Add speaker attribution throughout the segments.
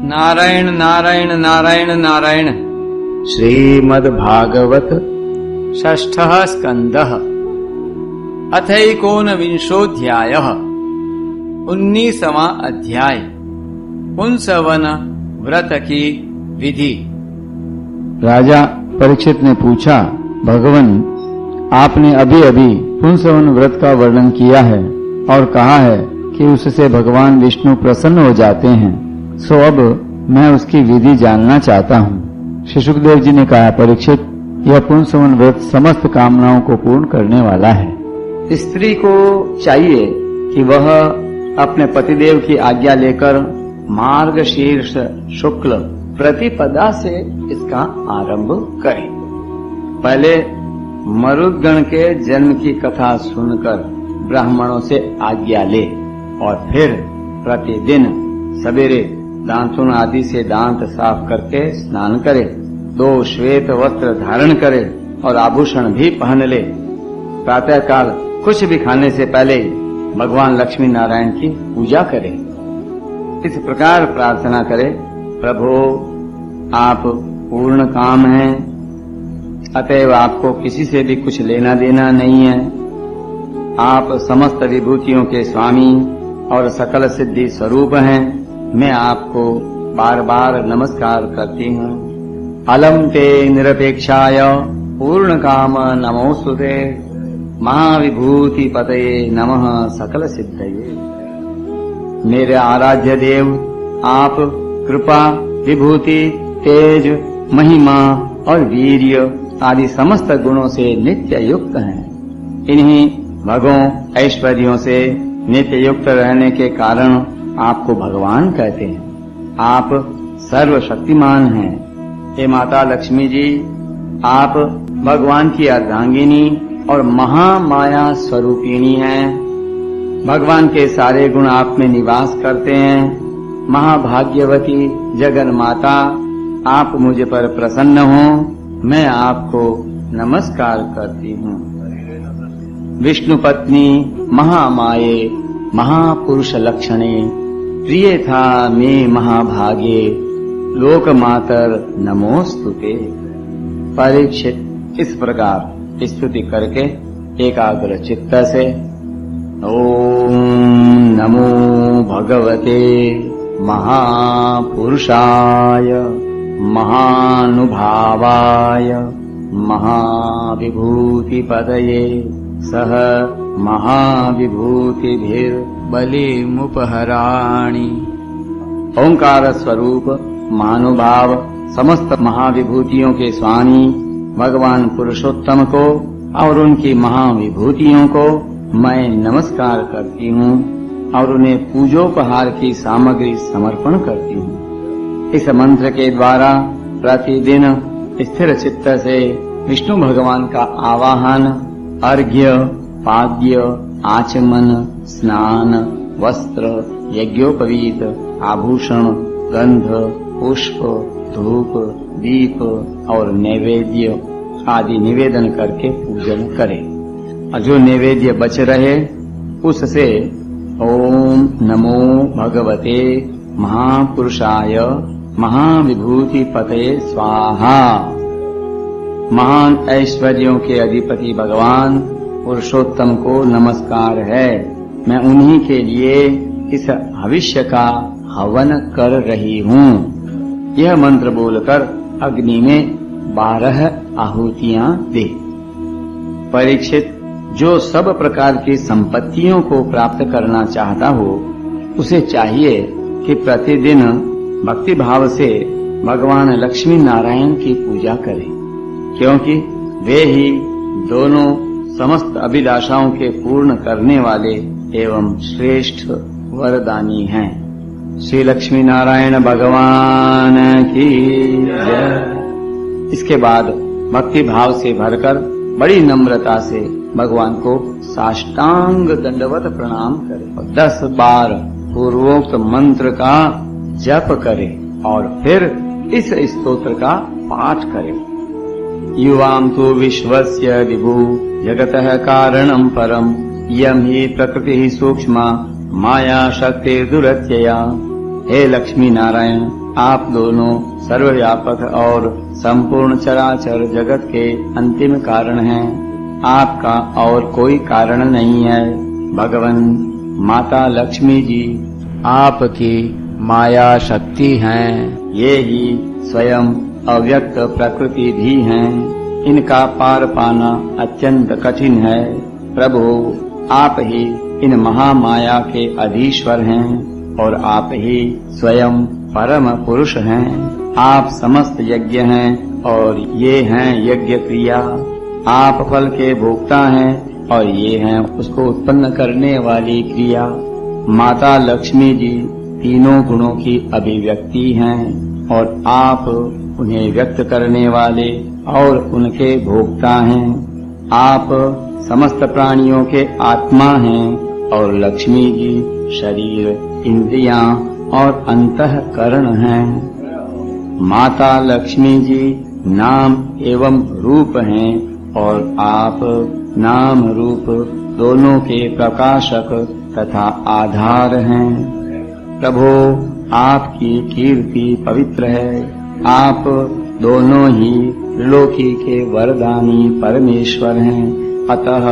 Speaker 1: नारायण नारायण नारायण नारायण।
Speaker 2: श्रीमद्भागवत
Speaker 1: षष्ठः स्कन्धः अथैकोनविंशोऽध्यायः 19वां अध्याय पुंसवन व्रत की विधि।
Speaker 2: राजा परीक्षित ने पूछा, भगवन आपने अभी अभी पुंसवन व्रत का वर्णन किया है और कहा है कि उससे भगवान विष्णु प्रसन्न हो जाते हैं, सो अब मैं उसकी विधि जानना चाहता हूँ। श्री सुखदेव जी ने कहा, परीक्षित यह पुंसवन व्रत समस्त कामनाओं को पूर्ण करने वाला है। स्त्री को चाहिए कि वह अपने पतिदेव की आज्ञा लेकर मार्गशीर्ष शुक्ल प्रतिपदा से इसका आरंभ करे। पहले मरुदगण के जन्म की कथा सुनकर ब्राह्मणों से आज्ञा ले और फिर प्रतिदिन सवेरे दांतुन आदि से दांत साफ करके स्नान करे, 2 श्वेत वस्त्र धारण करे और आभूषण भी पहन ले। प्रातःकाल कुछ भी खाने से पहले भगवान लक्ष्मी नारायण की पूजा करे। इस प्रकार प्रार्थना करे, प्रभु आप पूर्ण काम हैं, अतएव आपको किसी से भी कुछ लेना देना नहीं है। आप समस्त विभूतियों के स्वामी और सकल सिद्धि स्वरूप हैं। मैं आपको बार बार नमस्कार करती हूँ। अलम ते निरपेक्षाय पूर्ण काम नमोस्तुते, महाविभूति पतये नमः सकल सिद्धये। मेरे आराध्य देव, आप कृपा, विभूति, तेज, महिमा और वीर्य आदि समस्त गुणों से नित्य युक्त हैं। इन्हीं भगों ऐश्वर्यों से नित्य युक्त रहने के कारण आपको भगवान कहते हैं। आप सर्वशक्तिमान हैं। हे माता लक्ष्मी जी, आप भगवान की अर्धांगिनी और महामाया स्वरूपिणी हैं। भगवान के सारे गुण आप में निवास करते हैं। महाभाग्यवती जगन माता, आप मुझ पर प्रसन्न हो, मैं आपको नमस्कार करती हूँ। विष्णु पत्नी महामाये महापुरुष लक्षणे, प्रिय था मे महाभागे, लोक मातर नमोस्तुते। परीक्षित इस प्रकार स्तुति करके एकाग्र चित्त से ओम नमो भगवते महापुरुषाय महानुभावाय महाविभूतिपतये सह महाविभूतिभिर्बलिमुपहराणि। ओंकार स्वरूप महानुभाव समस्त महाविभूतियों के स्वामी भगवान पुरुषोत्तम को और उनकी महाविभूतियों को मैं नमस्कार करती हूँ और उन्हें पूजोपहार की सामग्री समर्पण करती हूँ। इस मंत्र के द्वारा प्रतिदिन स्थिर चित्त से विष्णु भगवान का आवाहन, अर्घ्य, पाद्य, आचमन, स्नान, वस्त्र, यज्ञोपवीत, आभूषण, गंध, पुष्प, धूप, दीप और नैवेद्य आदि निवेदन करके पूजन करे। और जो नैवेद्य बच रहे उससे ओम नमो भगवते महापुरुषाय महाविभूति पतये स्वाहा। महान ऐश्वर्यों के अधिपति भगवान पुरुषोत्तम को नमस्कार है। मैं उन्हीं के लिए इस भविष्य का हवन कर रही हूँ। यह मंत्र बोलकर अग्नि में 12 आहुतियां दे। परीक्षित, जो सब प्रकार की संपत्तियों को प्राप्त करना चाहता हो, उसे चाहिए कि प्रतिदिन भक्ति भाव से भगवान लक्ष्मी नारायण की पूजा करे, क्योंकि वे ही दोनों समस्त अभिलाषाओं के पूर्ण करने वाले एवं श्रेष्ठ वरदानी हैं। श्री लक्ष्मी नारायण भगवान की जय। इसके बाद भक्ति भाव से भरकर बड़ी नम्रता से भगवान को साष्टांग दंडवत प्रणाम करे और 10 बार पूर्वोक्त मंत्र का जप करे और फिर इस स्तोत्र का पाठ करे। युवाम तो विश्वस्य विभु जगतः कारणं परम, यम ही प्रकृति सूक्ष्मा माया शक्ति दुरत्यया, हे लक्ष्मी नारायण, आप दोनों सर्वव्यापक और संपूर्ण चराचर जगत के अंतिम कारण हैं। आपका और कोई कारण नहीं है। भगवन माता लक्ष्मी जी
Speaker 1: आपकी माया शक्ति हैं।
Speaker 2: ये ही स्वयं अव्यक्त प्रकृति भी हैं। इनका पार पाना अत्यंत कठिन है। प्रभु, आप ही इन महामाया के अधीश्वर हैं और आप ही स्वयं परम पुरुष हैं। आप समस्त यज्ञ हैं और ये हैं यज्ञ क्रिया। आप फल के भोक्ता हैं और ये हैं उसको उत्पन्न करने वाली क्रिया। माता लक्ष्मी जी तीनों गुणों की अभिव्यक्ति हैं और आप उन्हें व्यक्त करने वाले और उनके भोक्ता हैं। आप समस्त प्राणियों के आत्मा हैं और लक्ष्मी जी शरीर, इंद्रियां और अंतःकरण हैं। माता लक्ष्मी जी नाम एवं रूप हैं और आप नाम रूप दोनों के प्रकाशक तथा आधार हैं। प्रभो, आपकी कीर्ति पवित्र है। आप दोनों ही त्रिलोकी के वरदानी परमेश्वर हैं। अतः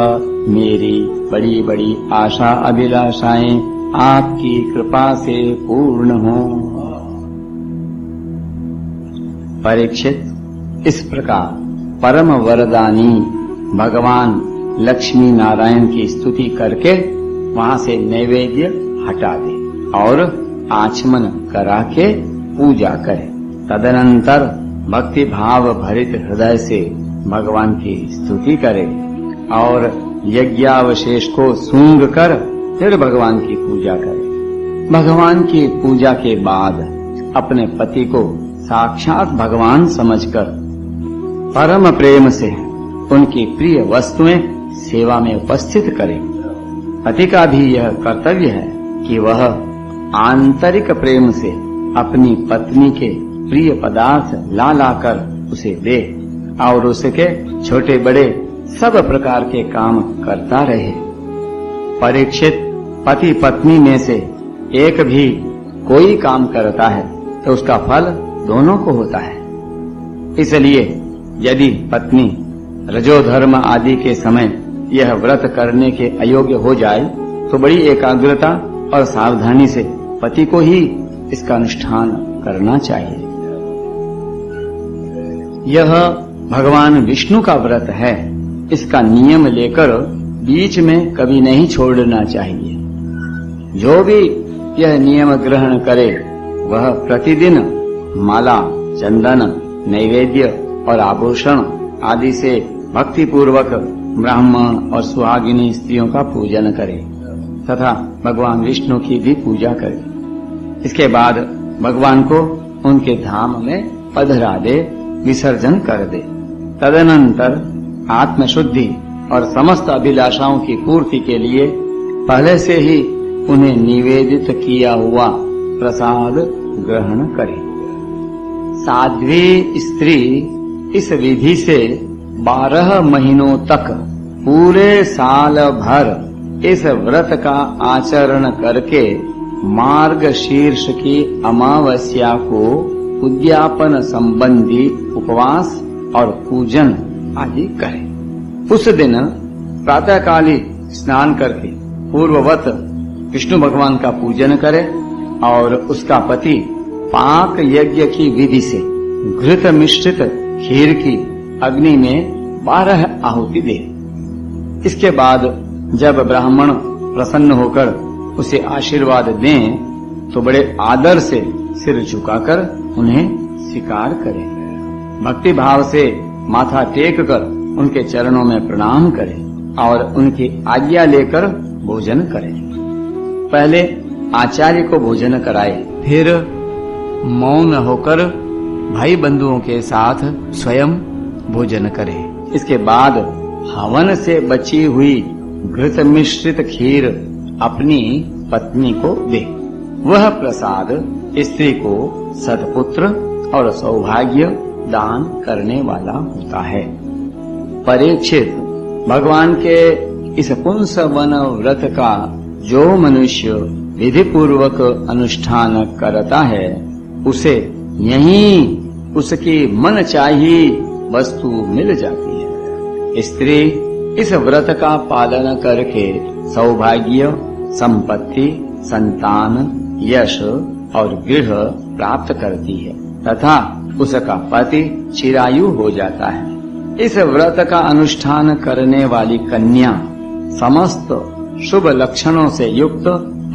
Speaker 2: मेरी बड़ी बड़ी आशा अभिलाषाएं आपकी कृपा से पूर्ण हों। परीक्षित, इस प्रकार परम वरदानी भगवान लक्ष्मी नारायण की स्तुति करके वहां से नैवेद्य हटा दे और आचमन करा के पूजा करे। तदनंतर भक्ति भाव भरित हृदय से भगवान की स्तुति करे और यज्ञावशेष को सूंघ कर फिर भगवान की पूजा करे। भगवान की पूजा के बाद अपने पति को साक्षात भगवान समझकर परम प्रेम से उनकी प्रिय वस्तुएं सेवा में उपस्थित करे। पति का भी यह कर्तव्य है कि वह आंतरिक प्रेम से अपनी पत्नी के प्रिय पदार्थ ला लाकर उसे दे और उसके छोटे बड़े सब प्रकार के काम करता रहे। परीक्षित, पति पत्नी में से एक भी कोई काम करता है तो उसका फल दोनों को होता है। इसलिए यदि पत्नी रजोधर्म आदि के समय यह व्रत करने के अयोग्य हो जाए तो बड़ी एकाग्रता और सावधानी से पति को ही इसका अनुष्ठान करना चाहिए। यह भगवान विष्णु का व्रत है। इसका नियम लेकर बीच में कभी नहीं छोड़ना चाहिए। जो भी यह नियम ग्रहण करे वह प्रतिदिन माला, चंदन, नैवेद्य और आभूषण आदि से भक्ति पूर्वक ब्राह्मण और सुहागिनी स्त्रियों का पूजन करे तथा भगवान विष्णु की भी पूजा करे। इसके बाद भगवान को उनके धाम में पधरा दे, विसर्जन कर दे। तदनंतर आत्मशुद्धि और समस्त अभिलाषाओं की पूर्ति के लिए पहले से ही उन्हें निवेदित किया हुआ प्रसाद ग्रहण करे। साध्वी स्त्री इस विधि से 12 महीनों तक पूरे साल भर इस व्रत का आचरण करके मार्गशीर्ष की अमावस्या को उद्यापन संबंधी उपवास और पूजन आदि करे। उस दिन प्रातःकाली स्नान करके पूर्ववत विष्णु भगवान का पूजन करे और उसका पति पाक यज्ञ की विधि से घृत मिश्रित खीर की अग्नि में 12 आहुति दे। इसके बाद जब ब्राह्मण प्रसन्न होकर उसे आशीर्वाद दें तो बड़े आदर से सिर झुकाकर उन्हें स्वीकार करें। भक्ति भाव से माथा टेक कर उनके चरणों में प्रणाम करें और उनकी आज्ञा लेकर भोजन करें। पहले आचार्य को भोजन कराए,
Speaker 1: फिर मौन होकर भाई बंधुओं के साथ स्वयं भोजन करे।
Speaker 2: इसके बाद हवन से बची हुई घृत मिश्रित खीर अपनी पत्नी को दे। वह प्रसाद स्त्री को सत्पुत्र और सौभाग्य दान करने वाला होता है। परीक्षित, भगवान के इस पुंसवन व्रत का जो मनुष्य
Speaker 1: विधि पूर्वक अनुष्ठान करता है उसे यहीं उसकी मन चाहिए वस्तु मिल जाती है। स्त्री इस व्रत का पालन करके सौभाग्य, संपत्ति, संतान, यश और गृह प्राप्त करती है तथा उसका पति चिरायु हो जाता है। इस व्रत का अनुष्ठान करने वाली कन्या समस्त शुभ लक्षणों से युक्त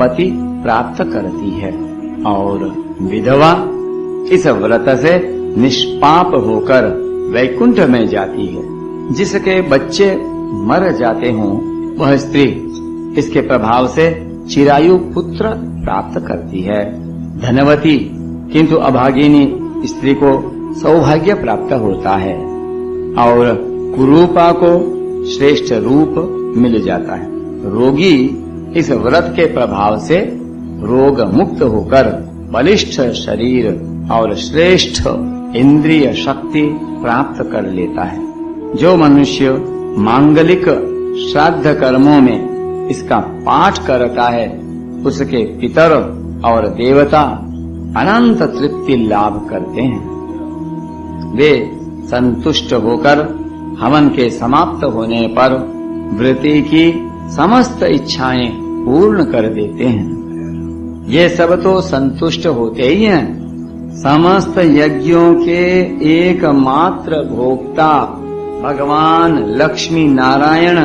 Speaker 1: पति प्राप्त करती है और विधवा इस व्रत से निष्पाप होकर वैकुंठ में जाती है। जिसके बच्चे मर जाते हों वह स्त्री इसके प्रभाव से चिरायु पुत्र प्राप्त करती है। धनवती किंतु अभागिनी स्त्री को सौभाग्य प्राप्त होता है और कुरूपा को श्रेष्ठ रूप मिल जाता है। रोगी इस व्रत के प्रभाव से रोग मुक्त होकर बलिष्ठ शरीर और श्रेष्ठ इंद्रिय शक्ति प्राप्त कर लेता है। जो मनुष्य मांगलिक श्राद्ध कर्मों में इसका पाठ करता है उसके पितर और देवता अनंत तृप्ति लाभ करते हैं। वे संतुष्ट होकर हवन के समाप्त होने पर व्रती की समस्त इच्छाएं पूर्ण कर देते हैं। ये सब तो संतुष्ट होते ही हैं। समस्त यज्ञों के एकमात्र भोक्ता भगवान लक्ष्मी नारायण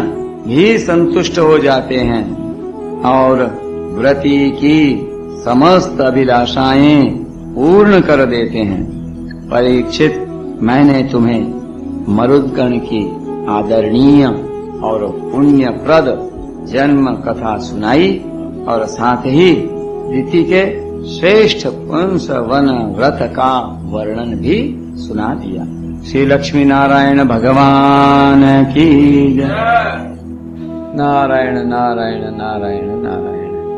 Speaker 1: भी संतुष्ट हो जाते हैं और व्रती की समस्त अभिलाषाएं पूर्ण कर देते हैं। परीक्षित, मैंने तुम्हें मरुद्गण की आदरणीय और पुण्यप्रद जन्म कथा सुनाई और साथ ही रीति के श्रेष्ठ पुंस वन व्रत का वर्णन भी सुना दिया। श्री लक्ष्मी नारायण भगवान की जय। नारायण नारायण नारायण नारायण।